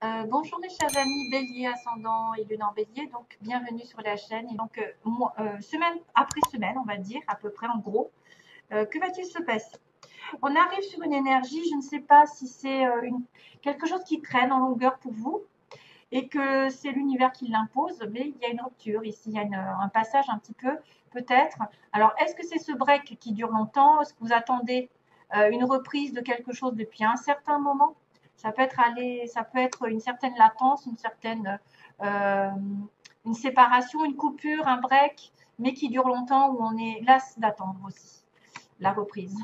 Bonjour mes chers amis Bélier, ascendant et lune en Bélier, donc bienvenue sur la chaîne. Et donc, semaine après semaine, on va dire à peu près en gros, que va-t-il se passer? On arrive sur une énergie, je ne sais pas si c'est quelque chose qui traîne en longueur pour vous et que c'est l'univers qui l'impose, mais il y a une rupture ici, il y a un passage un petit peu peut-être. Alors, est-ce que c'est ce break qui dure longtemps? Est-ce que vous attendez une reprise de quelque chose depuis un certain moment? Ça peut être une certaine latence, euh, une séparation, une coupure, un break, mais qui dure longtemps où on est las d'attendre aussi la reprise.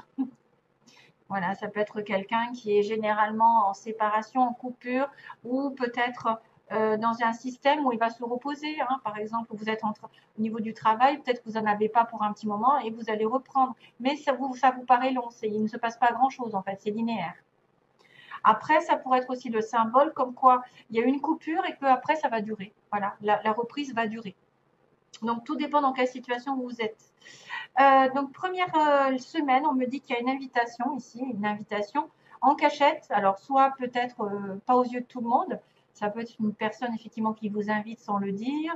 Voilà, ça peut être quelqu'un qui est généralement en séparation, en coupure, ou peut-être dans un système où il va se reposer. Hein. Par exemple, vous êtes au niveau du travail, peut-être que vous n'en avez pas pour un petit moment et vous allez reprendre. Mais ça vous paraît long, il ne se passe pas grand-chose en fait, c'est linéaire. Après, ça pourrait être aussi le symbole comme quoi il y a une coupure et qu'après, ça va durer. Voilà, la reprise va durer. Donc, tout dépend dans quelle situation vous êtes. Donc, première semaine, on me dit qu'il y a une invitation ici, une invitation en cachette. Alors, soit peut-être pas aux yeux de tout le monde, ça peut être une personne effectivement qui vous invite sans le dire,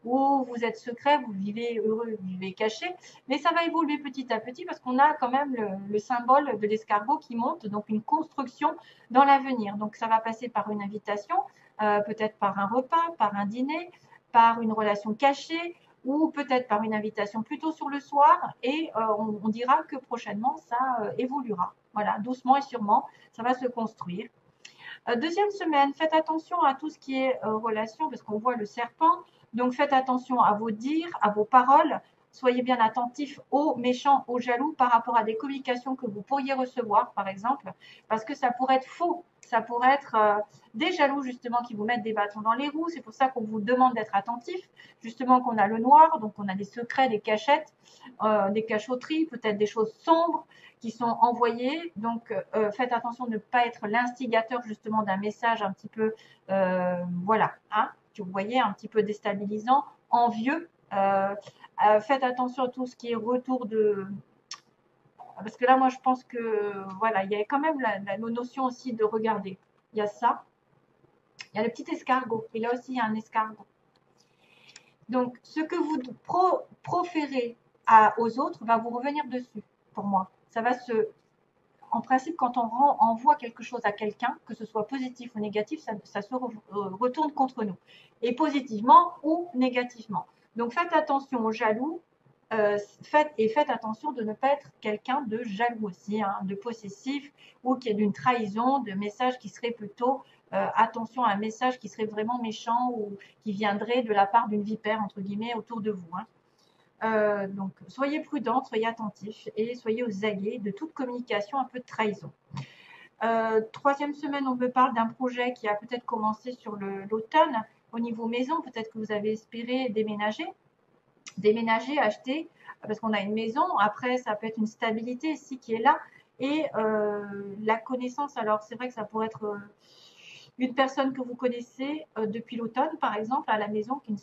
ou vous êtes secret, vous vivez heureux, vous vivez caché, mais ça va évoluer petit à petit parce qu'on a quand même le symbole de l'escargot qui monte, donc une construction dans l'avenir. Donc, ça va passer par une invitation, peut-être par un repas, par un dîner, par une relation cachée, ou peut-être par une invitation plutôt sur le soir et on dira que prochainement ça évoluera. Voilà, doucement et sûrement, ça va se construire. Deuxième semaine, faites attention à tout ce qui est relation parce qu'on voit le serpent. Donc faites attention à vos dires, à vos paroles. Soyez bien attentifs aux méchants, aux jaloux par rapport à des communications que vous pourriez recevoir, par exemple, parce que ça pourrait être faux. Ça pourrait être des jaloux, justement, qui vous mettent des bâtons dans les roues. C'est pour ça qu'on vous demande d'être attentif. Justement, qu'on a le noir, donc on a des secrets, des cachettes, des cachotteries, peut-être des choses sombres qui sont envoyées. Donc, faites attention de ne pas être l'instigateur, justement, d'un message un petit peu, voilà, hein, que vous voyez, un petit peu déstabilisant, envieux. Faites attention à tout ce qui est retour de. Parce que là, moi, je pense que, voilà, il y a quand même la notion aussi de regarder. Il y a ça. Il y a le petit escargot. Et là aussi, il y a un escargot. Donc, ce que vous proférez aux autres va vous revenir dessus, pour moi. Ça va se. En principe, quand on envoie quelque chose à quelqu'un, que ce soit positif ou négatif, ça se retourne contre nous. Et positivement ou négativement. Donc, faites attention aux jaloux. Faites attention de ne pas être quelqu'un de jaloux aussi, hein, de possessif ou qui est d'une trahison, de message qui serait plutôt attention à un message qui serait vraiment méchant ou qui viendrait de la part d'une vipère entre guillemets autour de vous. Hein. Donc, soyez prudents, soyez attentifs et soyez aux aguets de toute communication un peu de trahison. Troisième semaine, on me parle d'un projet qui a peut-être commencé sur l'automne au niveau maison. Peut-être que vous avez espéré déménager, acheter, parce qu'on a une maison. Après, ça peut être une stabilité ici qui est là. Et la connaissance, alors c'est vrai que ça pourrait être une personne que vous connaissez depuis l'automne, par exemple, à la maison, une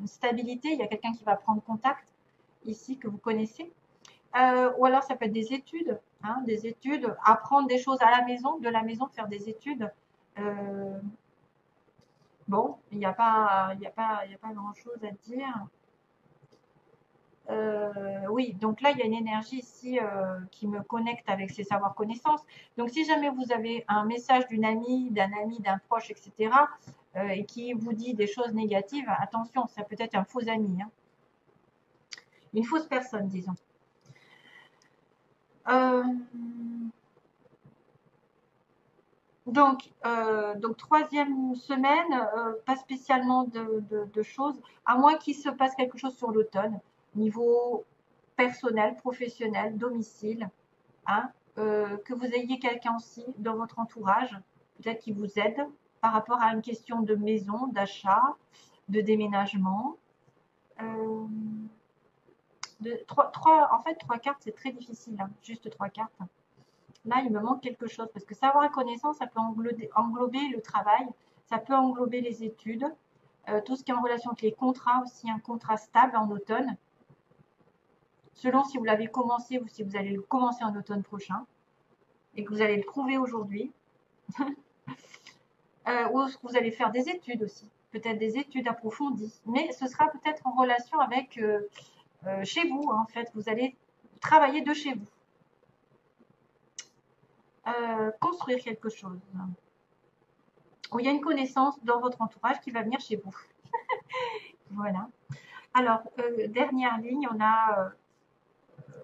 stabilité. Il y a quelqu'un qui va prendre contact ici que vous connaissez. Ou alors ça peut être des études, apprendre des choses à la maison, de la maison, faire des études. Euh, bon, il y a pas grand-chose à dire. Oui, donc là, il y a une énergie ici qui me connecte avec ces savoirs connaissances. Donc, si jamais vous avez un message d'une amie, d'un proche, etc., et qui vous dit des choses négatives, attention, ça peut être un faux ami, hein. Une fausse personne, disons. Euh, donc troisième semaine, pas spécialement de choses, à moins qu'il se passe quelque chose sur l'automne, niveau personnel, professionnel, domicile, hein, que vous ayez quelqu'un aussi dans votre entourage, peut-être qui vous aide par rapport à une question de maison, d'achat, de déménagement. Euh, en fait, trois cartes, c'est très difficile, hein, juste trois cartes. Là, il me manque quelque chose parce que savoir et connaissance, ça peut englober le travail, ça peut englober les études, tout ce qui est en relation avec les contrats aussi, un contrat stable en automne, selon si vous l'avez commencé ou si vous allez le commencer en automne prochain et que vous allez le trouver aujourd'hui. ou vous allez faire des études aussi, peut-être des études approfondies, mais ce sera peut-être en relation avec chez vous, en fait, vous allez travailler de chez vous, construire quelque chose, où il y a une connaissance dans votre entourage qui va venir chez vous. Voilà. Alors, dernière ligne, on a,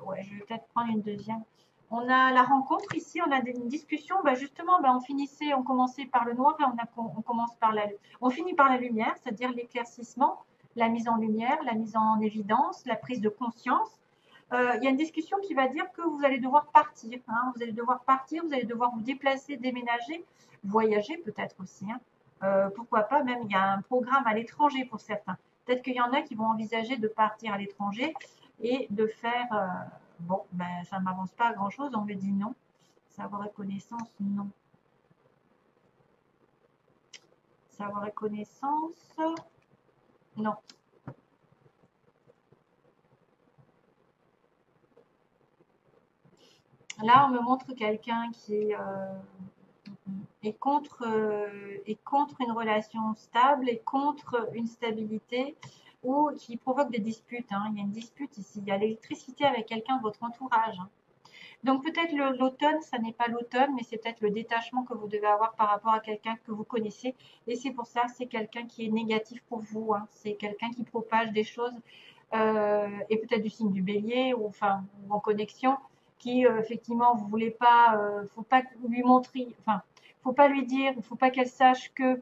ouais, je vais peut-être prendre une deuxième. On a la rencontre ici, on a une discussion, justement, on commençait par le noir et on commence par on finit par la lumière, c'est-à-dire l'éclaircissement, la mise en lumière, la mise en évidence, la prise de conscience. Il y a une discussion qui va dire que vous allez devoir partir, hein, vous allez devoir partir, vous allez devoir vous déplacer, déménager, voyager peut-être aussi, hein. Pourquoi pas, même il y a un programme à l'étranger pour certains. Peut-être qu'il y en a qui vont envisager de partir à l'étranger et de faire, bon, ça ne m'avance pas à grand-chose, on me dit non. Savoir et connaissance, non. Savoir et connaissance, non. Là, on me montre quelqu'un qui est contre une relation stable et contre une stabilité ou qui provoque des disputes, hein. Il y a une dispute ici, il y a l'électricité avec quelqu'un de votre entourage, hein. Donc peut-être l'automne, ça n'est pas l'automne, mais c'est peut-être le détachement que vous devez avoir par rapport à quelqu'un que vous connaissez. Et c'est pour ça, c'est quelqu'un qui est négatif pour vous, hein. C'est quelqu'un qui propage des choses, et peut-être du signe du bélier, ou enfin, ou en connexion, qui effectivement, vous voulez pas, faut pas lui montrer, enfin, faut pas lui dire, faut pas qu'elle sache que,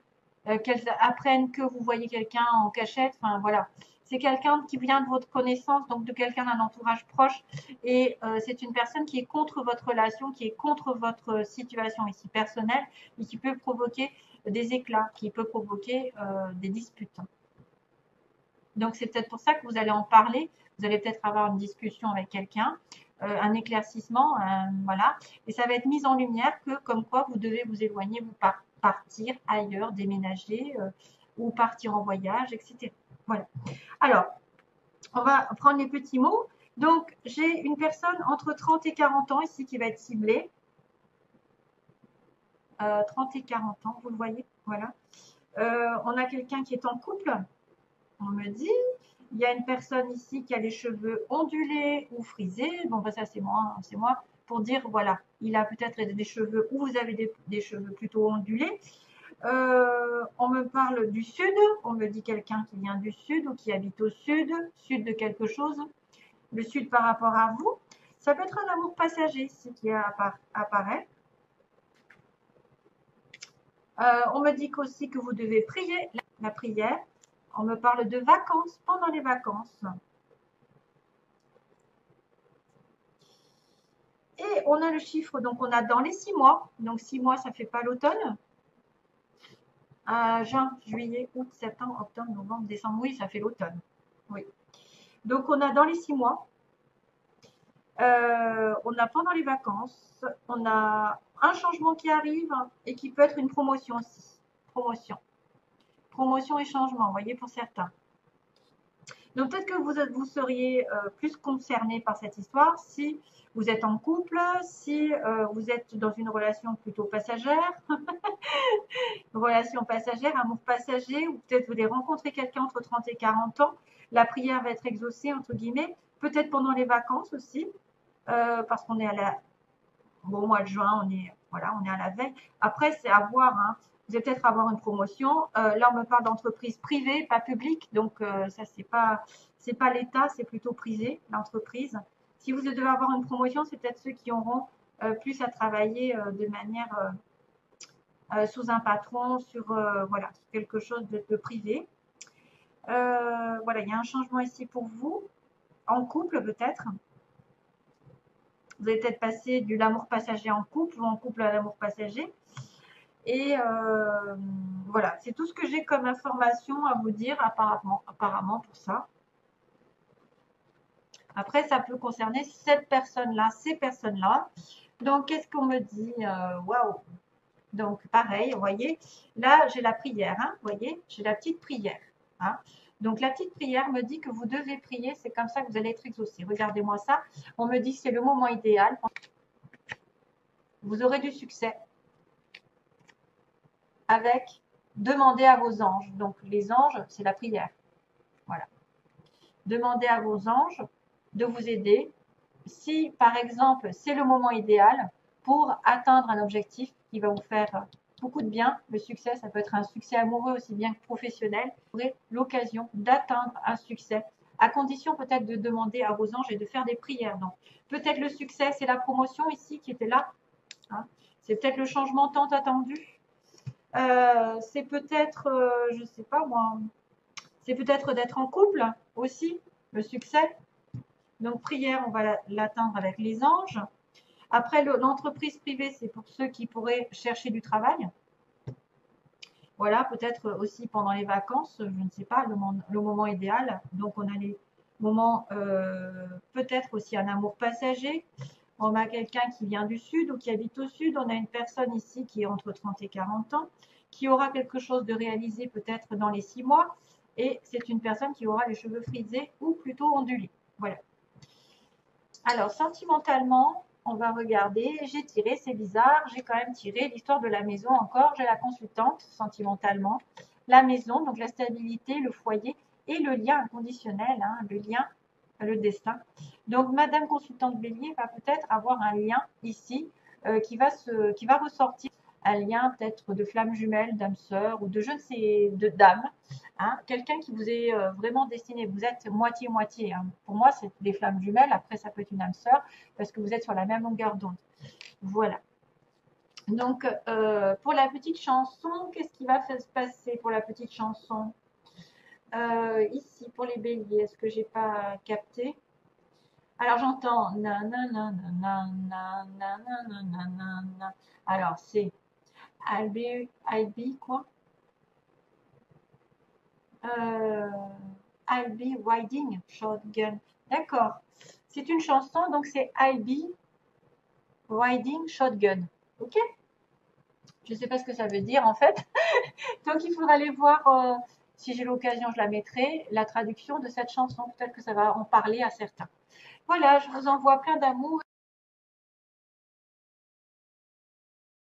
qu'elle apprenne que vous voyez quelqu'un en cachette, enfin voilà. C'est quelqu'un qui vient de votre connaissance, donc de quelqu'un d'un entourage proche, et c'est une personne qui est contre votre relation, qui est contre votre situation ici personnelle, et qui peut provoquer des éclats, qui peut provoquer des disputes. Donc c'est peut-être pour ça que vous allez en parler, vous allez peut-être avoir une discussion avec quelqu'un, un éclaircissement, voilà, et ça va être mis en lumière que comme quoi vous devez vous éloigner, vous partir ailleurs, déménager, ou partir en voyage, etc. Voilà. Alors, on va prendre les petits mots. Donc, j'ai une personne entre 30 et 40 ans ici qui va être ciblée. 30 et 40 ans, vous le voyez, voilà. On a quelqu'un qui est en couple, on me dit. Il y a une personne ici qui a les cheveux ondulés ou frisés. Bon, ça, c'est moi, pour dire, voilà, il a peut-être des cheveux ou vous avez des cheveux plutôt ondulés. On me parle du sud, on me dit quelqu'un qui vient du sud ou qui habite au sud, sud de quelque chose, le sud par rapport à vous. Ça peut être un amour passager ici qui apparaît. On me dit aussi que vous devez prier la prière. On me parle de vacances pendant les vacances. Et on a le chiffre, donc on a dans les 6 mois. Donc 6 mois, ça ne fait pas l'automne. Juin, juillet, août, septembre, octobre, novembre, décembre. Oui, ça fait l'automne. Oui. Donc on a dans les 6 mois. On a pendant les vacances. On a un changement qui arrive et qui peut être une promotion aussi. Promotion et changement, vous voyez, pour certains. Donc peut-être que vous seriez plus concerné par cette histoire si vous êtes en couple, si vous êtes dans une relation plutôt passagère, relation passagère, amour passager, ou peut-être vous voulez rencontrer quelqu'un entre 30 et 40 ans, la prière va être exaucée, entre guillemets, peut-être pendant les vacances aussi, parce qu'on est au mois de juin, on est à la veille. Après, c'est à voir, hein. Vous allez peut-être avoir une promotion. Là, on me parle d'entreprise privée, pas publique. Donc, ça, c'est pas l'État, c'est plutôt privé, l'entreprise. Si vous devez avoir une promotion, c'est peut-être ceux qui auront plus à travailler de manière sous un patron, sur quelque chose de privé. Voilà, il y a un changement ici pour vous, en couple peut-être. Vous allez peut-être passer de l'amour passager en couple ou en couple à l'amour passager. Et voilà, c'est tout ce que j'ai comme information à vous dire apparemment pour ça. Après, ça peut concerner cette personne-là, ces personnes-là. Donc, qu'est-ce qu'on me dit? Waouh! Donc, pareil, vous voyez, là, j'ai la prière, hein, vous voyez, j'ai la petite prière. Hein. Donc, la petite prière me dit que vous devez prier, c'est comme ça que vous allez être exaucé. Regardez-moi ça. On me dit que c'est le moment idéal. Vous aurez du succès. avec demander à vos anges. Donc, les anges, c'est la prière. Voilà. Demandez à vos anges de vous aider. Si, par exemple, c'est le moment idéal pour atteindre un objectif qui va vous faire beaucoup de bien, le succès, ça peut être un succès amoureux aussi bien que professionnel, vous aurez l'occasion d'atteindre un succès, à condition peut-être de demander à vos anges et de faire des prières. Donc, peut-être le succès, c'est la promotion ici qui était là. Hein. C'est peut-être le changement tant attendu. C'est peut-être, je ne sais pas moi, c'est peut-être d'être en couple aussi, le succès. Donc, prière, on va l'atteindre avec les anges. Après, l'entreprise privée, c'est pour ceux qui pourraient chercher du travail. Voilà, peut-être aussi pendant les vacances, je ne sais pas, le moment idéal. Donc, on a les moments, peut-être aussi un amour passager. On a quelqu'un qui vient du sud ou qui habite au sud. On a une personne ici qui est entre 30 et 40 ans, qui aura quelque chose de réalisé peut-être dans les 6 mois. Et c'est une personne qui aura les cheveux frisés ou plutôt ondulés. Voilà. Alors, sentimentalement, on va regarder. J'ai tiré, c'est bizarre. J'ai quand même tiré l'histoire de la maison encore. J'ai la consultante, sentimentalement. La maison, donc la stabilité, le foyer et le lien inconditionnel, hein, le lien, le destin. Donc, Madame consultante Bélier va peut-être avoir un lien ici qui va ressortir. Un lien peut-être de flamme jumelle, d'âme sœur ou de je ne sais, de dame. Hein, quelqu'un qui vous est vraiment destiné, vous êtes moitié-moitié. Hein. Pour moi, c'est des flammes jumelles. Après, ça peut être une âme sœur parce que vous êtes sur la même longueur d'onde. Voilà. Donc, pour la petite chanson, qu'est-ce qui va se passer pour la petite chanson ici, pour les béliers, est-ce que j'ai pas capté? Alors, j'entends nanana. Alors, c'est I'll be quoi? I'll be riding shotgun. D'accord. C'est une chanson, donc c'est I'll be riding shotgun. Ok? Je ne sais pas ce que ça veut dire en fait. Donc il faudra aller voir, si j'ai l'occasion, je la mettrai, la traduction de cette chanson. Peut-être que ça va en parler à certains. Voilà, je vous envoie plein d'amour.